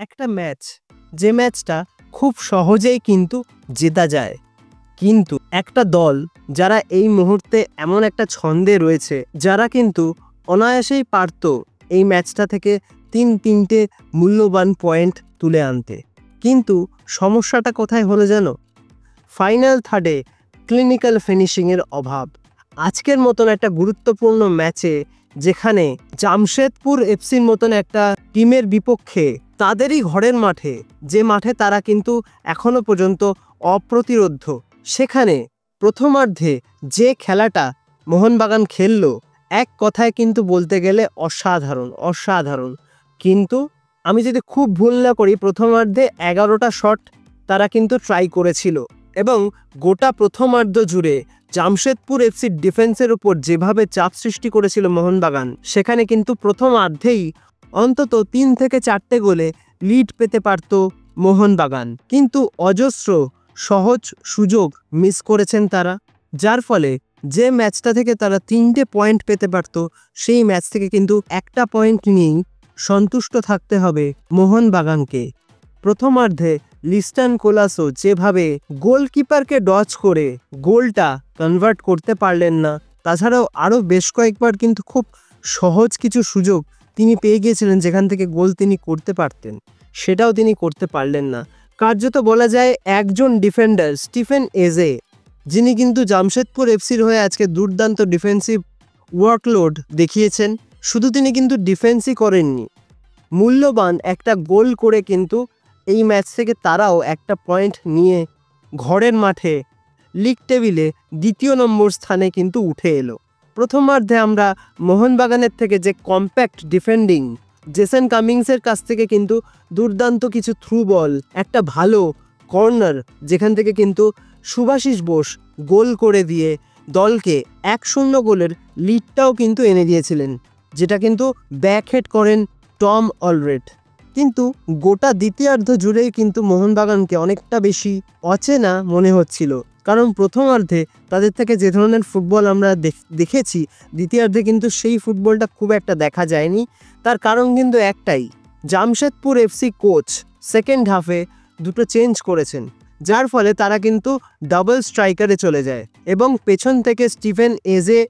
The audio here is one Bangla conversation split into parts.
একটা ম্যাচ, যে ম্যাচটা খুব সহজেই কিন্তু জেতা যায়, কিন্তু একটা দল যারা এই মুহূর্তে এমন একটা ছন্দে রয়েছে, যারা কিন্তু অনায়াসেই পারত এই ম্যাচটা থেকে তিনটে মূল্যবান পয়েন্ট তুলে আনতে। কিন্তু সমস্যাটা কোথায় হলো জানো? ফাইনাল থার্ডে ক্লিনিক্যাল ফিনিশিংয়ের অভাব। আজকের মতন একটা গুরুত্বপূর্ণ ম্যাচে, যেখানে জামশেদপুর এফসির মতন একটা টিমের বিপক্ষে তাদেরই ঘরের মাঠে, যে মাঠে তারা কিন্তু এখনো পর্যন্ত অপ্রতিরোধ্য, সেখানে প্রথমার্ধে যে খেলাটা মোহনবাগান খেললো, এক কথায় কিন্তু বলতে গেলে অসাধারণ। কিন্তু আমি যদি খুব ভুল না করি, প্রথমার্ধে 11টা শট তারা কিন্তু ট্রাই করেছিল, এবং গোটা প্রথমার্ধ জুড়ে জামশেদপুর এফসির ডিফেন্সের উপর যেভাবে চাপ সৃষ্টি করেছিল মোহনবাগান, সেখানে কিন্তু প্রথমার্ধেই অন্তত 3 থেকে 4টে গোলে লিড পেতে পারত মোহনবাগান। কিন্তু অজস্র সহজ সুযোগ মিস করেছেন তারা, যার ফলে যে ম্যাচটা থেকে তারা 3টে পয়েন্ট পেতে পারত, সেই ম্যাচ থেকে কিন্তু একটা পয়েন্ট নিয়েই সন্তুষ্ট থাকতে হবে মোহনবাগানকে। প্রথমার্ধে লিস্টান কোলাসো যেভাবে গোলকিপারকে ডচ করে গোলটা কনভার্ট করতে পারলেন না, তাছাড়াও আরও বেশ কয়েকবার কিন্তু খুব সহজ কিছু সুযোগ তিনি পেয়ে গিয়েছিলেন যেখান থেকে গোল তিনি করতে পারতেন, সেটাও তিনি করতে পারলেন না। কার্যত বলা যায় একজন ডিফেন্ডার স্টিফেন এজে, যিনি কিন্তু জামশেদপুর এফসির হয়ে আজকে দুর্দান্ত ডিফেন্সিভ ওয়ার্কলোড দেখিয়েছেন, শুধু তিনি কিন্তু ডিফেন্সই করেননি, মূল্যবান একটা গোল করে কিন্তু এই ম্যাচ থেকে তারাও একটা পয়েন্ট নিয়ে ঘরের মাঠে লিগ টেবিলে 2 নম্বর স্থানে কিন্তু উঠে এলো। প্রথমার্ধে আমরা মোহনবাগানের থেকে যে কম্প্যাক্ট ডিফেন্ডিং জেসন কামিংসের কাছ থেকে কিন্তু দুর্দান্ত কিছু থ্রু বল, একটা ভালো কর্নার যেখান থেকে কিন্তু শুভাশিস বোস গোল করে দিয়ে দলকে 1-0 গোলের লিডটাও কিন্তু এনে দিয়েছিলেন, যেটা কিন্তু ব্যাকহেড করেন টম অলরেড। কিন্তু গোটা দ্বিতীয়ার্ধ জুড়েই কিন্তু মোহনবাগানকে অনেকটা বেশি অচেনা মনে হচ্ছিল, কারণ প্রথমার্ধে তাদের থেকে যে ধরনের ফুটবল আমরা দেখেছি, দ্বিতীয়ার্ধে কিন্তু সেই ফুটবলটা খুব একটা দেখা যায়নি। তার কারণ কিন্তু একটাই, জামশেদপুর এফসি কোচ সেকেন্ড হাফে 2টো চেঞ্জ করেছেন, যার ফলে তারা কিন্তু ডাবল স্ট্রাইকারে চলে যায়, এবং পেছন থেকে স্টিফেন এজে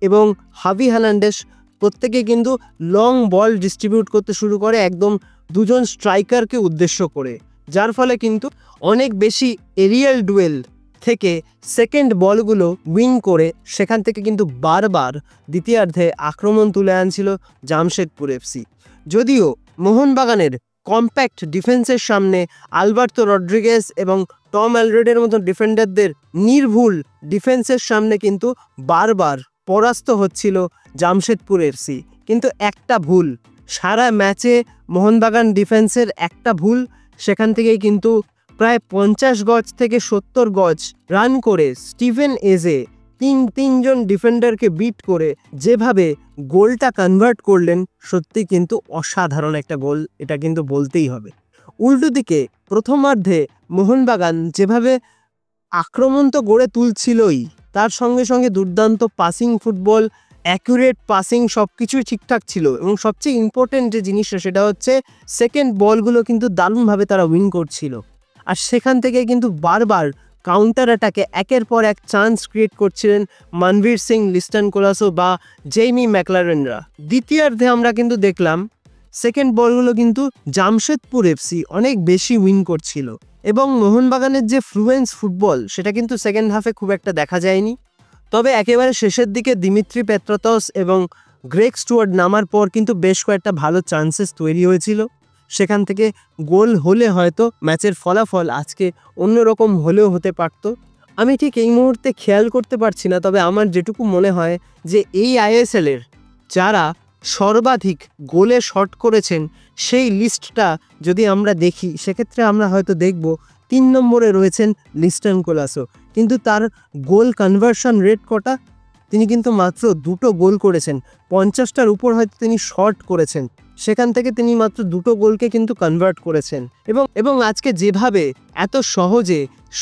এবং হাভি হার্নান্ডেজ প্রত্যেকে কিন্তু লং বল ডিস্ট্রিবিউট করতে শুরু করে, একদম দুজন স্ট্রাইকারকে উদ্দেশ্য করে, যার ফলে কিন্তু অনেক বেশি এরিয়াল ডুয়েল থেকে সেকেন্ড বলগুলো উইন করে সেখান থেকে কিন্তু বারবার দ্বিতীয়ার্ধে আক্রমণ তুলে আনছিল জামশেদপুর এফসি। যদিও মোহনবাগানের কম্প্যাক্ট ডিফেন্সের সামনে আলবার্তো রড্রিগেজ এবং টম অলরেডের মতো ডিফেন্ডারদের নির্ভুল ডিফেন্সের সামনে কিন্তু বারবার পরাস্ত হচ্ছিল জামশেদপুর এফসি। কিন্তু একটা ভুল, সারা ম্যাচে মোহনবাগান ডিফেন্সের একটা ভুল, সেখান থেকেই কিন্তু প্রায় 50 গজ থেকে 70 গজ রান করে স্টিফেন এজে তিনজন ডিফেন্ডারকে বিট করে যেভাবে গোলটা কনভার্ট করলেন, সত্যি কিন্তু অসাধারণ একটা গোল, এটা কিন্তু বলতেই হবে। উল্টো দিকে প্রথমার্ধে মোহনবাগান যেভাবে আক্রমণ তো গড়ে তুলছিলই, তার সঙ্গে সঙ্গে দুর্দান্ত পাসিং ফুটবল, অ্যাকুরেট পাসিং, সব কিছুই ঠিকঠাক ছিল, এবং সবচেয়ে ইম্পর্টেন্ট যে জিনিসটা সেটা হচ্ছে সেকেন্ড বলগুলো কিন্তু দারুণভাবে তারা উইন করছিল, আর সেখান থেকে কিন্তু বারবার কাউন্টার অ্যাটাকে একের পর এক চান্স ক্রিয়েট করছিলেন মনবীর সিং, লিস্টন কোলাসো বা জেইমি ম্যাকলারেনরা। দ্বিতীয়ার্ধে আমরা কিন্তু দেখলাম সেকেন্ড বলগুলো কিন্তু জামশেদপুর এফসি অনেক বেশি উইন করছিল, এবং মোহনবাগানের যে ফ্লুয়েন্স ফুটবল সেটা কিন্তু সেকেন্ড হাফে খুব একটা দেখা যায়নি। তবে একেবারে শেষের দিকে দিমিত্রি পেত্রাতস এবং গ্রেগ স্টুয়ার্ট নামার পর কিন্তু বেশ কয়েকটা ভালো চান্সেস তৈরি হয়েছিল, সেখান থেকে গোল হলে হয়তো ম্যাচের ফলাফল আজকে অন্যরকম হলেও হতে পারত। আমি ঠিক এই মুহূর্তে খেয়াল করতে পারছি না, তবে আমার যেটুকু মনে হয় যে এই আইএসএলের যারা সর্বাধিক গোলে শট করেছেন সেই লিস্টটা যদি আমরা দেখি, সেক্ষেত্রে আমরা হয়তো দেখব 3 নম্বরে রয়েছেন লিস্টন কোলাসো, কিন্তু তার গোল কনভার্সন রেট কটা? তিনি কিন্তু মাত্র 2টো গোল করেছেন, 50টার উপর হয়তো তিনি শট করেছেন, সেখান থেকে তিনি মাত্র 2টো গোলকে কিন্তু কনভার্ট করেছেন, এবং আজকে যেভাবে এত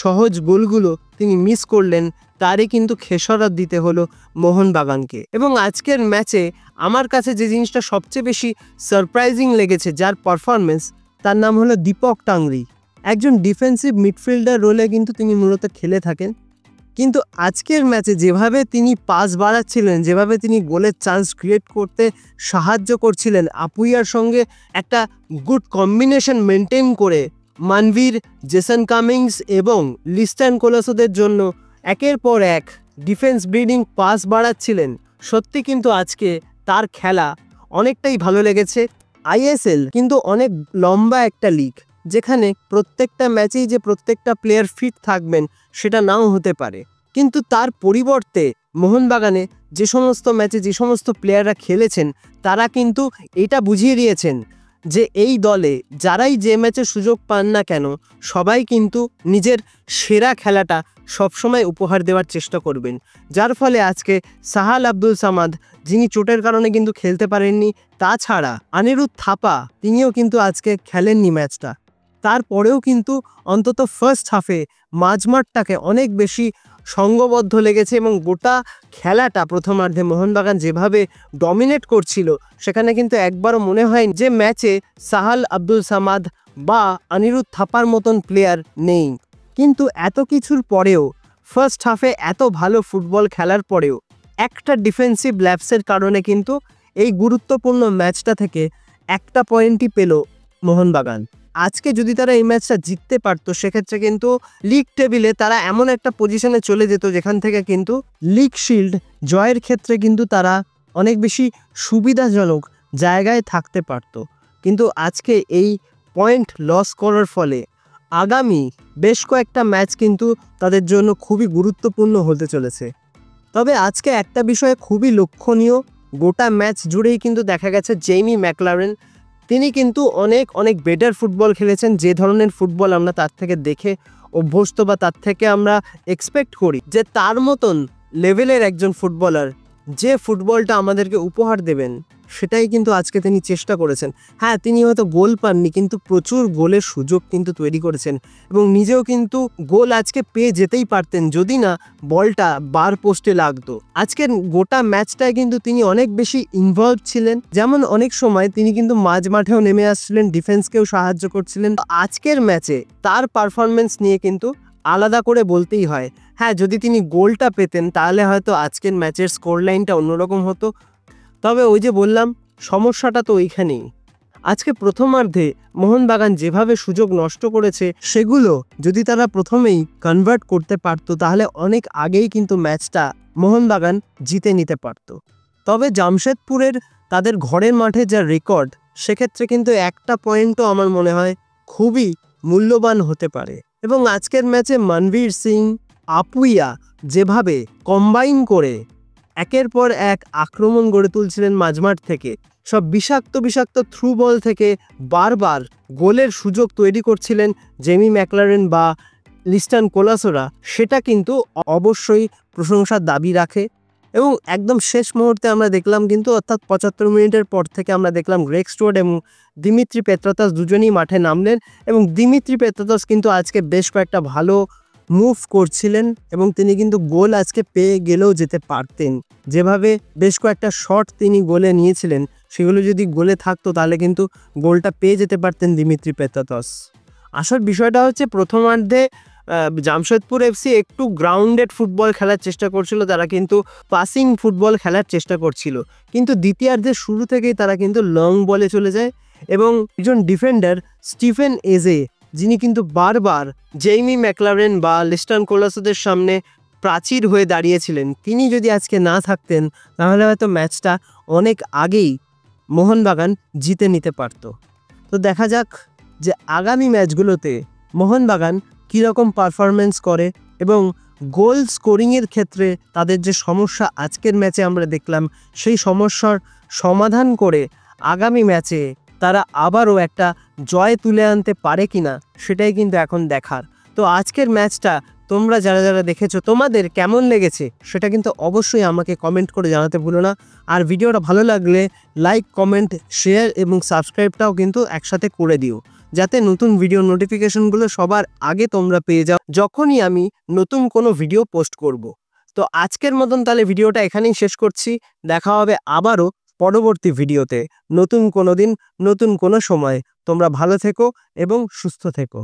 সহজ গোলগুলো তিনি মিস করলেন, তারই কিন্তু খেসারত দিতে হলো মোহনবাগানকে। এবং আজকের ম্যাচে আমার কাছে যে জিনিসটা সবচেয়ে বেশি সারপ্রাইজিং লেগেছে, যার পারফরমেন্স, তার নাম হলো দীপক টাংরি। একজন ডিফেন্সিভ মিডফিল্ডার রোলে কিন্তু তিনি মূলত খেলে থাকেন। কিন্তু আজকের ম্যাচে যেভাবে তিনি পাস বাড়াচ্ছিলেন, যেভাবে তিনি গোলের চান্স ক্রিয়েট করতে সাহায্য করছিলেন, আপুইয়ার সঙ্গে একটা গুড কম্বিনেশন মেনটেন করে মানভীর, জেসন কামিংস এবং লিস্টান কোলাসোদের জন্য একের পর এক ডিফেন্স ব্রিডিং পাস বাড়াচ্ছিলেন। সত্যি কিন্তু আজকে তার খেলা অনেকটাই ভালো লেগেছে। আইএসএল কিন্তু অনেক লম্বা একটা লিগ, যেখানে প্রত্যেকটা ম্যাচেই যে প্রত্যেকটা প্লেয়ার ফিট থাকবেন সেটা নাও হতে পারে। কিন্তু তার পরিবর্তে মোহনবাগানে যে সমস্ত ম্যাচে যে সমস্ত প্লেয়াররা খেলেছেন তারা কিন্তু এটা বুঝিয়ে দিয়েছেন যে এই দলে যারাই যে ম্যাচে সুযোগ পান না কেন সবাই কিন্তু নিজের সেরা খেলাটা সবসময় উপহার দেওয়ার চেষ্টা করবেন। যার ফলে আজকে সাহাল আব্দুল সামাদ, যিনি চোটের কারণে কিন্তু খেলতে পারেননি, তাছাড়া অনিরুদ্ধ থাপা তিনিও কিন্তু আজকে খেলেননি ম্যাচটা। তারপরেও কিন্তু অন্তত ফার্স্ট হাফে মাঝমাঠটাকে অনেক বেশি সঙ্গবদ্ধ লেগেছে এবং গোটা খেলাটা প্রথমার্ধে মোহনবাগান যেভাবে ডমিনেট করছিল সেখানে কিন্তু একবারও মনে হয় যে ম্যাচে সাহাল আব্দুল সামাদ বা অনিরুদ্ধ থাপার মতন প্লেয়ার নেই। কিন্তু এত কিছুর পরেও ফার্স্ট হাফে এত ভালো ফুটবল খেলার পরেও একটা ডিফেন্সিভ ল্যাপসের কারণে কিন্তু এই গুরুত্বপূর্ণ ম্যাচটা থেকে একটা পয়েন্টই পেল মোহনবাগান। আজকে যদি তারা এই ম্যাচটা জিততে পারতো সেক্ষেত্রে কিন্তু লিগ টেবিলে তারা এমন একটা পজিশনে চলে যেত যেখান থেকে কিন্তু লিগ শিল্ড জয়ের ক্ষেত্রে কিন্তু তারা অনেক বেশি সুবিধাজনক জায়গায় থাকতে পারত। কিন্তু আজকে এই পয়েন্ট লস করার ফলে আগামী বেশ কয়েকটা ম্যাচ কিন্তু তাদের জন্য খুবই গুরুত্বপূর্ণ হতে চলেছে। তবে আজকে একটা বিষয়ে খুবই লক্ষণীয়, গোটা ম্যাচ জুড়েই কিন্তু দেখা গেছে জেইমি ম্যাকলারেন তিনি কিন্তু অনেক বেটার ফুটবল খেলেছেন। যে ধরনের ফুটবল আমরা তার থেকে দেখে অভ্যস্ত বা তার থেকে আমরা এক্সপেক্ট করি যে তার মতন লেভেলের একজন ফুটবলার যে ফুটবলটা আমাদেরকে উপহার দেবেন সেটাই কিন্তু আজকে তিনি চেষ্টা করেছেন। হ্যাঁ, তিনি হয়তো গোল পাননি কিন্তু প্রচুর গোলের সুযোগ কিন্তু তৈরি করেছেন এবং নিজেও কিন্তু গোল আজকে পেয়ে যেতেই পারতেন যদি না বলটা বার পোস্টে লাগতো। আজকের গোটা ম্যাচটায় কিন্তু তিনি অনেক বেশি ইনভলভ ছিলেন। যেমন অনেক সময় তিনি কিন্তু মাঝ মাঠেও নেমে আসছিলেন, ডিফেন্সকেও সাহায্য করছিলেন। আজকের ম্যাচে তার পারফরমেন্স নিয়ে কিন্তু আলাদা করে বলতেই হয়। হ্যাঁ, যদি তিনি গোলটা পেতেন তাহলে হয়তো আজকের ম্যাচের স্কোর লাইনটা অন্যরকম হতো। তবে ওই যে বললাম, সমস্যাটা তো ওইখানেই। আজকে প্রথমার্ধে মোহনবাগান যেভাবে সুযোগ নষ্ট করেছে সেগুলো যদি তারা প্রথমেই কনভার্ট করতে পারতো তাহলে অনেক আগেই কিন্তু ম্যাচটা মোহনবাগান জিতে নিতে পারত। তবে জামশেদপুরের তাদের ঘরের মাঠে যা রেকর্ড সেক্ষেত্রে কিন্তু একটা পয়েন্টও আমার মনে হয় খুবই মূল্যবান হতে পারে। এবং আজকের ম্যাচে মনবীর সিং, আপুইয়া যেভাবে কম্বাইন করে একের পর এক আক্রমণ গড়ে তুলছিলেন মাঝমাঠ থেকে, সব বিষাক্ত থ্রু বল থেকে বারবার গোলের সুযোগ তৈরি করছিলেন জেমি ম্যাকলারেন বা লিস্টান কোলাসোরা, সেটা কিন্তু অবশ্যই প্রশংসার দাবি রাখে। এবং একদম শেষ মুহূর্তে আমরা দেখলাম কিন্তু, অর্থাৎ 75 মিনিটের পর থেকে আমরা দেখলাম গ্রেগ স্টুয়ার্ট এবং দিমিত্রি পেত্রাতাস দুজনেই মাঠে নামলেন এবং দিমিত্রি পেত্রাতাস কিন্তু আজকে বেশ কয়েকটা ভালো মুভ করছিলেন এবং তিনি কিন্তু গোল আজকে পেয়ে গেলেও যেতে পারতেন। যেভাবে বেশ কয়েকটা শট তিনি গোলে নিয়েছিলেন সেগুলো যদি গোলে থাকতো তাহলে কিন্তু গোলটা পেয়ে যেতে পারতেন দিমিত্রি পেত্রাতাস। আসল বিষয়টা হচ্ছে প্রথমার্ধে জামশেদপুর এফসি একটু গ্রাউন্ডেড ফুটবল খেলার চেষ্টা করছিল, তারা কিন্তু পাসিং ফুটবল খেলার চেষ্টা করছিল, কিন্তু দ্বিতীয়ার্ধের শুরু থেকেই তারা কিন্তু লং বলে চলে যায় এবং একজন ডিফেন্ডার স্টিফেন এজে, যিনি কিন্তু বারবার জেইমি ম্যাকলারেন বা লিস্টান কোলাসোদের সামনে প্রাচীর হয়ে দাঁড়িয়েছিলেন, তিনি যদি আজকে না থাকতেন তাহলে হয়তো ম্যাচটা অনেক আগেই মোহনবাগান জিতে নিতে পারত। তো দেখা যাক যে আগামী ম্যাচগুলোতে মোহনবাগান কীরকম পারফরমেন্স করে এবং গোল স্কোরিংয়ের ক্ষেত্রে তাদের যে সমস্যা আজকের ম্যাচে আমরা দেখলাম সেই সমস্যার সমাধান করে আগামী ম্যাচে তারা আবারও একটা জয় তুলে আনতে পারে কিনা সেটাই কিন্তু এখন দেখার। তো আজকের ম্যাচটা তোমরা যারা দেখেছো তোমাদের কেমন লেগেছে সেটা কিন্তু অবশ্যই আমাকে কমেন্ট করে জানাতে ভুলো না। আর ভিডিওটা ভালো লাগলে লাইক, কমেন্ট, শেয়ার এবং সাবস্ক্রাইবটাও কিন্তু একসাথে করে দিও, যাতে নতুন ভিডিও নোটিফিকেশনগুলো সবার আগে তোমরা পেয়ে যাও যখনই আমি নতুন কোনো ভিডিও পোস্ট করব। তো আজকের মতন তাহলে ভিডিওটা এখানেই শেষ করছি। দেখা হবে আবারও পরবর্তী ভিডিওতে, নতুন কোনো দিন, নতুন কোনো সময়। তোমরা ভালো থেকো এবং সুস্থ থেকো।